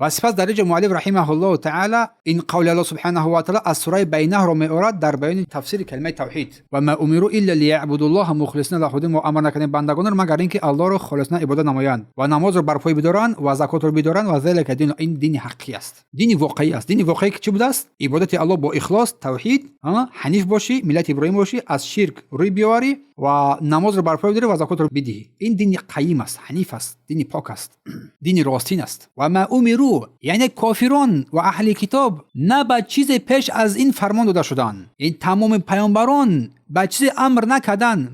و سپس در اینجا مؤلف رحمه الله تعالی این قول الله سبحانه و تعالی از سوره بینه را میآورد در بیان تفسیر کلمه توحید. و ما امروا الا لیعبدوا الله مخلصین له الدین، و امر نکردن بندگان را مگر اینکه الله را خالصانه عبادت نمایند و نماز را برپای بدارند و زکات را بدارند و ذلک دین، این دین حقیقی است، دین واقعی است. دین واقعی که چی بوده است؟ عبادت الله با اخلاص، توحید، حنیف باشی، ملت ابراهیم باشی، از شرک روی بیاری و نماز را برپای بداری و زکات را بدهی. این دین قیم است، حنیف است، دین پاک است، دین راستین است. و ما امروا یعنی کافران و اهل کتاب نه به چیز پیش از این فرمان داده شدند. این تمام پیامبران به چیز امر نکردند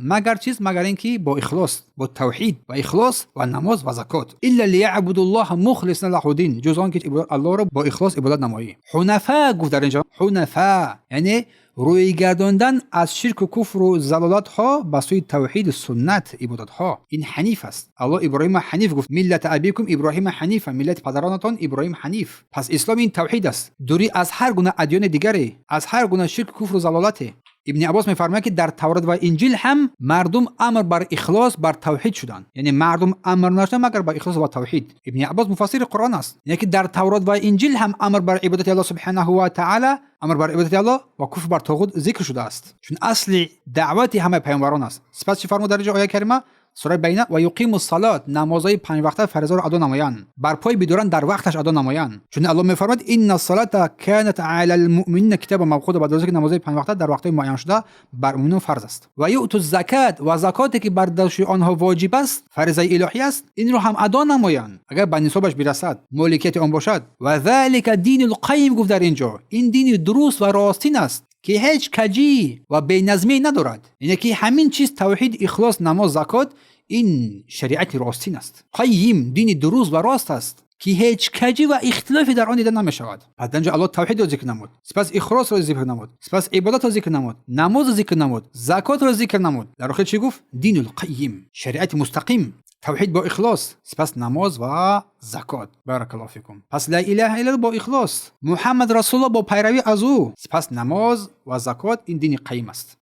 مگر اینکه با اخلاص، با توحید و اخلاص و نماز و زکات. الا لیعبدوا الله مخلصین له الدین، جز آن که الله را با اخلاص عبادت نمایی. حنفا گفت در اینجا، حنفا یعنی روی گرداندن از شرک و کفر و ضلالت ها به سوی توحید سنت عبادت ها. این حنیف است. الله ابراهیم حنیف گفت ملت ابیکم ابراهیم حنیف، ملت پدرانتان ابراهیم حنیف. پس اسلام این توحید است، دوری از هر گونه ادیان دیگری، از هر گونه شرک، کفر و ضلالت. ابن عباس میفرماید که در تورات و انجیل هم مردم امر بر اخلاص بر توحید شدند، یعنی مردم امر نشدند مگر بر اخلاص و توحید. ابن عباس مفسر قرآن است، یعنی که در تورات و انجیل هم امر بر عبادت الله سبحانه و تعالی، امر بر عبادت الله و کفر بر طاغوت ذکر شده است، چون اصل دعوت همه پیامبران است. سپس چه فرمود در اینجا آیه کریمه سوره بینه؟ و یقیم الصلاه، نمازهای 5 وقته فرض را ادا نمایند، بر پای بدارند، در وقتش ادا نمایند. چون الله میفرماید ان الصلاه کانت علی المؤمنین کتابا موقوتا، بعد از اینکه نمازهای 5 وقته در وقتهای معین شده بر مؤمنان فرض است. و یؤتوا الزکات، و زکاتی که بر دوش آنها واجب است، فرض الهی است، این رو هم ادا نمایند اگر به نصابش برسد، مالکیت آن باشد. و ذلک دین القیم، گفت در اینجا این دین درست و راستین است که هیچ کجی و بی‌نظمی ندارد. یعنی که همین چیز توحید، اخلاص، نماز، زکات، این شریعت راستین است. قیم، دین درست و راست است که هیچ کجی و اختلافی در آن دیده نمی شود. پس اینجا الله توحید را ذکر نمود، سپس اخلاص را ذکر نمود، سپس عبادت را ذکر نمود، نماز را ذکر نمود، زکات را ذکر نمود. در آخر چی گفت؟ دین القیم، شریعت مستقیم، توحید با اخلاص، سپس نماز و زکات. بارک الله فیکم. پس لا اله الا الله با اخلاص، محمد رسول الله با پیروی از او، سپس نماز و زکات، این دین قیم است.